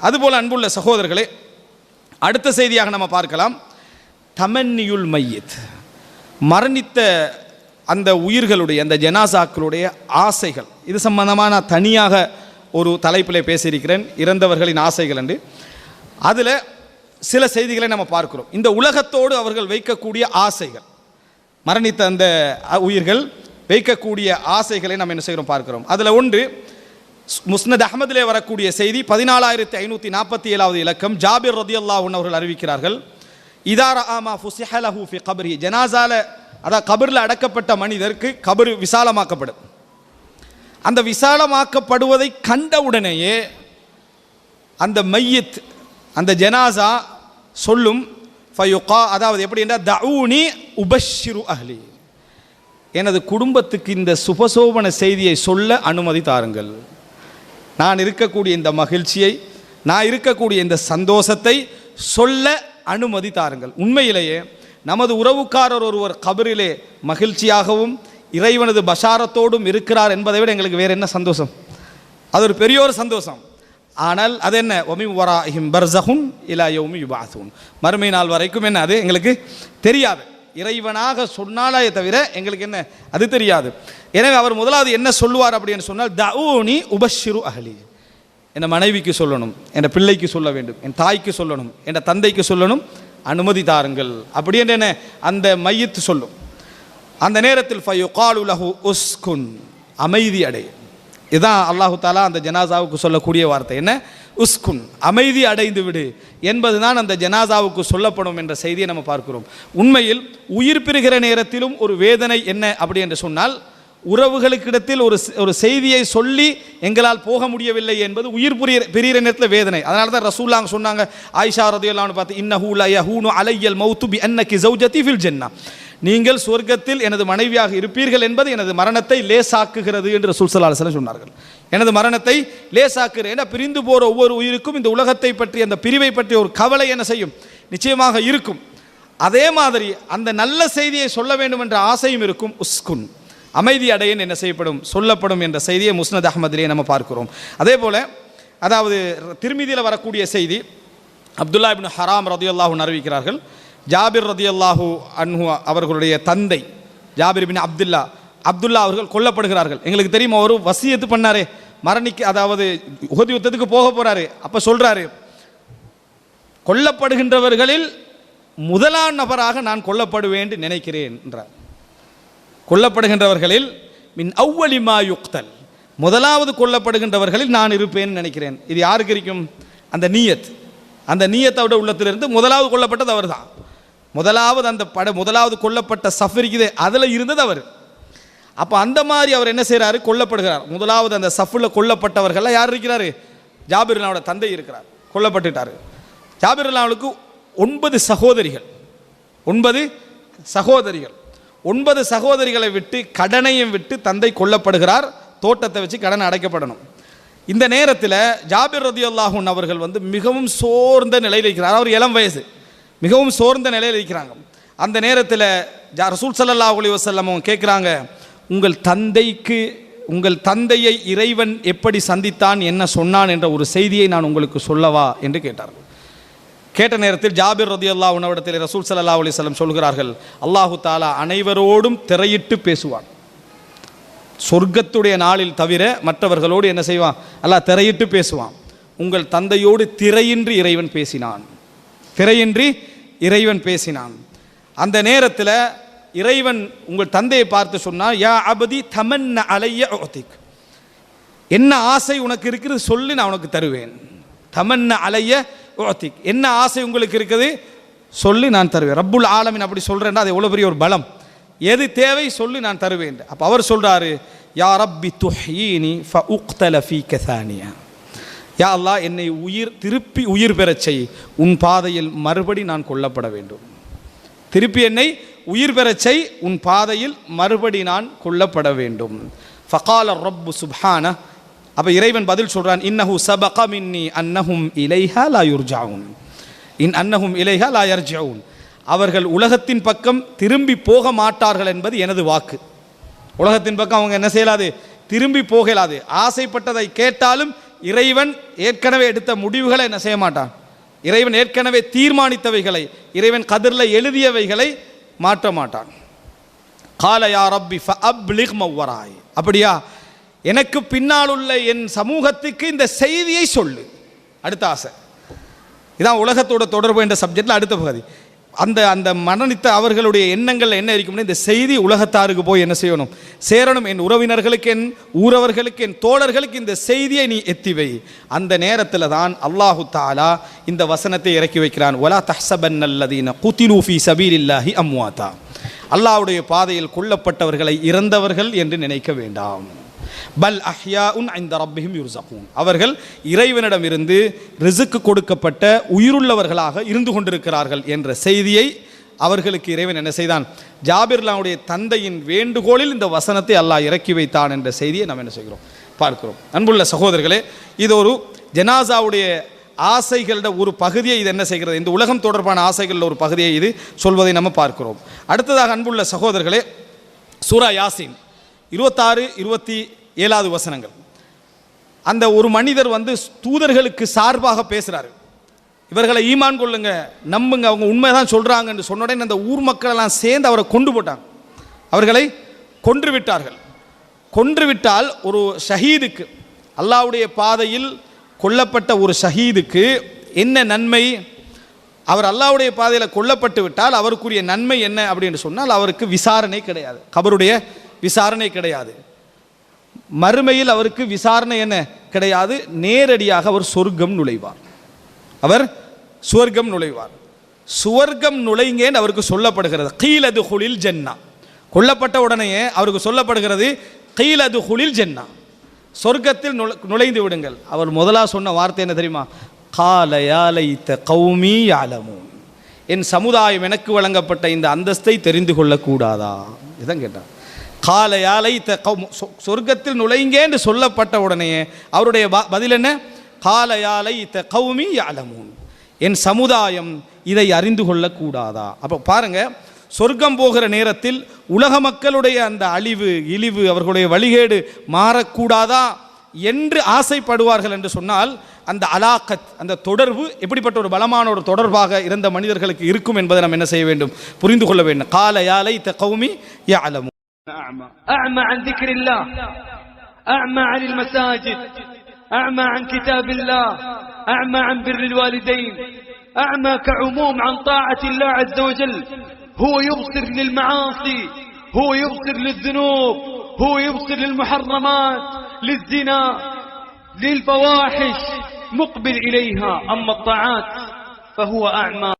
அதுபோல் அன்புள்ள சகோதரர்களே, அடுத்த செய்தியாக நம்ம பார்க்கலாம் தமன்னியுல் மையத், மரணித்த அந்த உயிர்களுடைய அந்த ஜனாசாக்களுடைய ஆசைகள். இது சம்பந்தமாக நான் தனியாக ஒரு தலைப்பிலே பேசியிருக்கிறேன், இறந்தவர்களின் ஆசைகள் என்று. அதில் சில செய்திகளை நம்ம பார்க்கிறோம். இந்த உலகத்தோடு அவர்கள் வைக்கக்கூடிய ஆசைகள், மரணித்த அந்த உயிர்கள் வைக்கக்கூடிய ஆசைகளை நம்ம என்ன செய்கிறோம் பார்க்கிறோம். அதில் ஒன்று முஸ்னத் அஹ்மதிலே வரக்கூடிய செய்தி 14547வது இலக்கம். ஜாபிர் ரதியல்லாஹு அன்ஹு அவர்கள் அறிவிக்கிறார்கள், இதா ரஆமா ஃபுஸிஹ லஹு ஃபி கப்ரி, ஜனாஸால அதாவது கபரில் அடக்கப்பட்ட மனிதருக்கு கபர் விசாலமாக்கப்படும். அந்த விசாலமாக்கப்படுவதை கண்டவுடனேயே அந்த மையத், அந்த ஜனாஸா சொல்லும், ஃபயுகா, அதாவது எப்படி என்றால் தஊனி உபஷ்ஷிரு அஹ்லி, எனது குடும்பத்துக்கு இந்த சுபசோபன செய்தியை சொல்ல அனுமதி தாருங்கள். நான் இருக்கக்கூடிய இந்த மகிழ்ச்சியை, நான் இருக்கக்கூடிய இந்த சந்தோஷத்தை சொல்ல அனுமதி தாருங்கள். உண்மையிலேயே நமது உறவுக்காரர் ஒருவர் கபரிலே மகிழ்ச்சியாகவும் இறைவனது பஷாரத்தோடும் இருக்கிறார் என்பதை விட எங்களுக்கு வேறு என்ன சந்தோஷம்? அது ஒரு பெரிய ஒரு சந்தோஷம். ஆனால் அது என்ன, ஒமி வராஹிம் பர்ஸஹுன் இலா யௌமி யுபஅஸூன், மறுமை நாள் வரைக்கும் என்ன அது எங்களுக்கு தெரியாது. இறைவனாக சொன்னாலே தவிர எங்களுக்கு என்ன அது தெரியாது. எனவே அவர் முதலாவது என்ன சொல்லுவார் அப்படின்னு சொன்னால், தஊனி உபஷ்ஷிரு அஹ்லி, என் மனைவிக்கு சொல்லணும், என் பிள்ளைக்கு சொல்ல வேண்டும், என் தாய்க்கு சொல்லணும், என் தந்தைக்கு சொல்லணும், அனுமதி தாருங்கள் அப்படி என்று என்ன அந்த மையத்து சொல்லும். அந்த நேரத்தில் ஃபயுகாலு லஹு உஸ்குன், அமைதி அடை. இதுதான் அல்லாஹு தாலா அந்த ஜனாசாவுக்கு சொல்லக்கூடிய வார்த்தை. என்ன? உஸ்குன், அமைதி அடைந்து விடு என்பதுதான் அந்த ஜனாசாவுக்கு சொல்லப்படும் என்ற செய்தியை நம்ம பார்க்கிறோம். உண்மையில் உயிர் பிரிகிற நேரத்திலும் ஒரு வேதனை என்ன அப்படி என்று சொன்னால், உறவுகளுக்கிடத்தில் ஒரு செய்தியை சொல்லி எங்களால் போக முடியவில்லை என்பது உயிர் பிரிகிற நேரத்தில் வேதனை. அதனால தான் ரசூலுல்லாஹ் சொன்னாங்க, ஆயிஷா ரலியல்லாஹு அன்ஹா பார்த்து, இன்னஹு லா யஹூனு அலையல் மௌத்து பி அன்னகி ஜௌஜதி ஃபில் ஜன்னah, நீங்கள் சொர்க்கத்தில் எனது மனைவியாக இருப்பீர்கள் என்பது எனது மரணத்தை லேசாக்குகிறது என்று ரசூல் ஸல்லல்லாஹு அலைஹி வஸல்லம் சொன்னார்கள். எனது மரணத்தை லேசாக்குகிறது. ஏன்னா பிரிந்து போகிற ஒவ்வொரு உயிருக்கும் இந்த உலகத்தை பற்றி, அந்த பிரிவை பற்றி ஒரு கவலை என்ன செய்யும், நிச்சயமாக இருக்கும். அதே மாதிரி அந்த நல்ல செய்தியை சொல்ல வேண்டும் என்ற ஆசையும் இருக்கும். உஸ்குன், அமைதி அடையன் என்ன செய்யப்படும், சொல்லப்படும் என்ற செய்தியை முஸ்னத் அஹ்மதிலே நம்ம பார்க்கிறோம். அதே போல் அதாவது திர்மிதியில் வரக்கூடிய செய்தி, அப்துல்லா இப்னு ஹராம் ரதியல்லாஹு அன்ஹு அறிவிக்கிறார்கள், ஜாபிர் ரதியல்லாஹு அன்ஹு அவர்களுடைய தந்தை ஜாபிர் பின் அப்துல்லா அவர்கள் கொல்லப்படுகிறார்கள். எங்களுக்கு தெரியும், அவர் வசியத்து பண்ணாரே மரணிக்கு, அதாவது உஹது யுத்தத்துக்கு போக போறாரு. அப்போ சொல்றாரு, கொல்லப்படுகின்றவர்களில் முதலாம் நபராக நான் கொல்லப்படுவேன் என்று நினைக்கிறேன் என்றார். கொல்லப்படுகின்றவர்களில் மின் அவ்வலி மா யுக்தல், முதலாவது கொல்லப்படுகின்றவர்களில் நான் இருப்பேன் நினைக்கிறேன். இது யாருக்கு இருக்கும்? அந்த நீயத், அந்த நீயத்தோட உள்ளத்திலிருந்து முதலாவது கொல்லப்பட்டது அவர் தான். முதலாவது அந்த முதலாவது கொல்லப்பட்ட சஃபரிக்குதே அதில் இருந்தது அவர். அப்போ அந்த மாதிரி அவர் என்ன செய்கிறாரு, கொல்லப்படுகிறார். முதலாவது அந்த சஃபில் கொல்லப்பட்டவர்கள் யார் இருக்கிறாரு? ஜாபிர் அல்லாவோட தந்தை இருக்கிறார், கொல்லப்பட்டுட்டார். ஜாபிர் அல்லாவுக்கு 9 சகோதரிகள், 9 சகோதரிகளை விட்டு, கடனையும் விட்டு தந்தை கொல்லப்படுகிறார். தோட்டத்தை வச்சு கடனை அடைக்கப்படணும். இந்த நேரத்தில் ஜாபிர் ரதியல்லாஹு அன்ஹு அவர்கள் மிகவும் சோர்ந்த நிலையில் இருக்கிறார். அவர் இளம் வயசு, மிகவும் சோர்ந்த நிலையில் இருக்கிறாங்க. அந்த நேரத்தில் ரசூல் ஸல்லல்லாஹு அலைஹி வஸல்லம் கேட்குறாங்க, உங்கள் தந்தையை இறைவன் எப்படி சந்தித்தான், என்ன சொன்னான் என்ற ஒரு செய்தியை நான் உங்களுக்கு சொல்லவா என்று கேட்டார்கள். கேட்ட நேரத்தில் ஜாபிர் ரதியல்லாஹு அன்ஹு இடத்தில் ரசூல் ஸல்லல்லாஹு அலைஹி வஸல்லம் சொல்கிறார்கள், அல்லாஹு தாலா அனைவரோடும் திரையிட்டு பேசுவான், சொர்க்கத்துடைய நாளில் தவிர மற்றவர்களோடு என்ன செய்வான், அல்லாஹ் திரையிட்டு பேசுவான். உங்கள் தந்தையோடு திரையின்றி இறைவன் பேசினான். அந்த நேரத்தில் இறைவன் உங்கள் தந்தையை பார்த்து சொன்னார், யா அபதி தமன்ன அலைய உதிக், என்ன ஆசை உனக்கு இருக்குது சொல்லி நான் உனக்கு தருவேன். தமன்ன அலைய உதிக், என்ன ஆசை உங்களுக்கு இருக்குது சொல்லி நான் தருவேன். ரப்புல் ஆலமீன் அப்படி சொல்கிறேன்னா அது எவ்வளோ பெரிய ஒரு பலம். எது தேவை சொல்லி நான் தருவேன். அப்போ அவர் சொல்கிறாரு, யா ரப்பி துஹ்யீனி ஃபஉக்தல ஃபீக தானியா, யா அல்லாஹ் என்னை திருப்பி உயிர் பெறச் செய், உன் பாதையில் மறுபடி நான் கொல்லப்பட வேண்டும். திருப்பி என்னை உயிர் பெறச் செய், உன் பாதையில் மறுபடி நான் கொல்லப்பட வேண்டும். ஃபகால ரப்பு சுப்ஹான, அப்போ இறைவன் பதில் சொல்கிறான், இன்னஹு சபக மின்னி அன்னஹும் இலைஹா லா யுர்ஜஊன், அன்னஹும் இலைஹா லா யர்ஜஊன், அவர்கள் உலகத்தின் பக்கம் திரும்பி போக மாட்டார்கள் என்பது எனது வாக்கு. உலகத்தின் பக்கம் அவங்க என்ன செய்யலாது, திரும்பி போகலாது. ஆசைப்பட்டதை கேட்டாலும் இறைவன் ஏற்கனவே எடுத்த முடிவுகளை என்ன செய்ய மாட்டான். இறைவன் ஏற்கனவே தீர்மானித்தவைகளை, இறைவன் கதிரில் எழுதியவைகளை மாற்ற மாட்டான். கால யா ரப்பி ஃபஅப்லிக் மவ்வராய், அப்படியா எனக்கு பின்னால் உள்ள என் சமூகத்துக்கு இந்த செய்தியை சொல்லு. அடுத்த ஆசை இதான் உலகத்தோட தொடர்பு என்ற சப்ஜெக்டில் அடுத்த பகுதி. அந்த அந்த மரணித்த அவர்களுடைய எண்ணங்கள் என்ன இருக்கும்னா, இந்த செய்தி உலகத்தாருக்கு போய் என்ன செய்யணும், சேரணும். என் உறவினர்களுக்கு, என் ஊரவர்களுக்கு, என் தோழர்களுக்கு இந்த செய்தியை நீ எத்திவை. அந்த நேரத்தில் தான் அல்லாஹு தஆலா இந்த வசனத்தை இறக்கி வைக்கிறான். வலா தஹ்ஸபன்னல்லதீன குதிலூ ஃபீ ஸபீலில்லாஹி அம்வாதா, அல்லாஹ்வுடைய பாதையில் கொல்லப்பட்டவர்களை இறந்தவர்கள் என்று நினைக்க வேண்டாம். பல் அஹ்யாஉன் இன்த ரப்பிஹிம் யுர்ஸகூன், அவர்கள் இறைவனிடமிருந்து ரிஸ்க் கொடுக்கப்பட்ட உயிருள்ளவர்களாக இருந்து கொண்டிருக்கிறார்கள் என்ற செய்தியை அவர்களுக்கு இறைவன் என்ன செய்தான், ஜாபிர்லாவுடைய தந்தையின் வேண்டுகோளில் இந்த வசனத்தை அல்லாஹ் இறக்கி வைத்தான் என்ற செய்தியை நாம் என்ன செய்கிறோம், பார்க்கிறோம். அன்புள்ள சகோதரர்களே, இது ஒரு ஜனாசாவுடைய ஆசைகளோட ஒரு பகுதியை இது என்ன செய்கிறது, இந்த உலகம் தொடர்பான ஆசைகளில் ஒரு பகுதியை இது சொல்வதை நம்ம பார்க்கிறோம். அடுத்ததாக அன்புள்ள சகோதரர்களே, சூரா யாசின் 26, 27 வசனங்கள். அந்த ஒரு மனிதர் தூதர்களுக்கு சார்பாக பேசுகிறார். இவர்களை ஈமான் கொள்ளுங்க, நம்புங்க, அவங்க உண்மைதான் சொல்கிறாங்கன்னு சொன்ன உடனே அந்த ஊர் மக்களெல்லாம் சேர்ந்து அவரை கொண்டு போட்டாங்க. அவர்களை கொன்று விட்டார்கள். கொன்று விட்டால் ஒரு ஷஹீதுக்கு, அல்லாஹ்வுடைய பாதையில் கொல்லப்பட்ட ஒரு ஷஹீதுக்கு என்ன நன்மை? அவர் அல்லாஹ்வுடைய பாதையில் கொல்லப்பட்டு விட்டால் அவருக்குரிய நன்மை என்ன அப்படின்னு சொன்னால், அவருக்கு விசாரணை கிடையாது, கபருடைய விசாரணை கிடையாது, மறுமையில் அவருக்கு விசாரணை என்ன கிடையாது, நேரடியாக அவர் சொர்க்கம் நுழைவார். அவர் சுவர்க்கம் நுழைவார். சுவர்க்கம் நுழைங்கன்னு அவருக்கு சொல்லப்படுகிறது. கீலது ஹுலில் ஜன்னா, கொல்லப்பட்ட உடனே அவருக்கு சொல்லப்படுகிறது கீலது ஹுலில் ஜன்னா, சொர்க்கத்தில் நுழைந்து விடுங்கள். அவர் முதலாக சொன்ன வார்த்தை என்ன தெரியுமா? கால யா லைத கௌமி யஅலமூன், என் சமுதாயம் எனக்கு வழங்கப்பட்ட இந்த அந்தஸ்தை தெரிந்து கொள்ளக்கூடாதா? இதான் கேட்டார். கால யா லைத கௌமி, சொர்க்கத்தில் நுழைங்க என்று சொல்லப்பட்ட உடனே அவருடைய பதில் என்ன? கால யா லைத கௌமி யஅலமூன், என் சமுதாயம் இதை அறிந்து கொள்ளக்கூடாதா? அப்போ பாருங்க, சொர்க்கம் போகிற நேரத்தில் உலக மக்களுடைய அந்த அழிவு இழிவு, அவர்களுடைய வழிகேடு மாறக்கூடாதா என்று ஆசைப்படுவார்கள் என்று சொன்னால், அந்த அலாக்கத், அந்த தொடர்பு எப்படிப்பட்ட ஒரு பலமான ஒரு தொடர்பாக இருந்த மனிதர்களுக்கு இருக்கும் என்பதை நாம் என்ன செய்ய வேண்டும், புரிந்து கொள்ள வேண்டும். கால யா லைத கௌமி யஅலமூன். أعمى عن ذكر الله، أعمى عن المساجد، أعمى عن كتاب الله، أعمى عن بر الوالدين، أعمى كعموم عن طاعة الله عز وجل. هو يبصر للمعاصي، هو يبصر للذنوب، هو يبصر للمحرمات، للزنا، للفواحش، مقبل إليها. أما الطاعات فهو أعمى.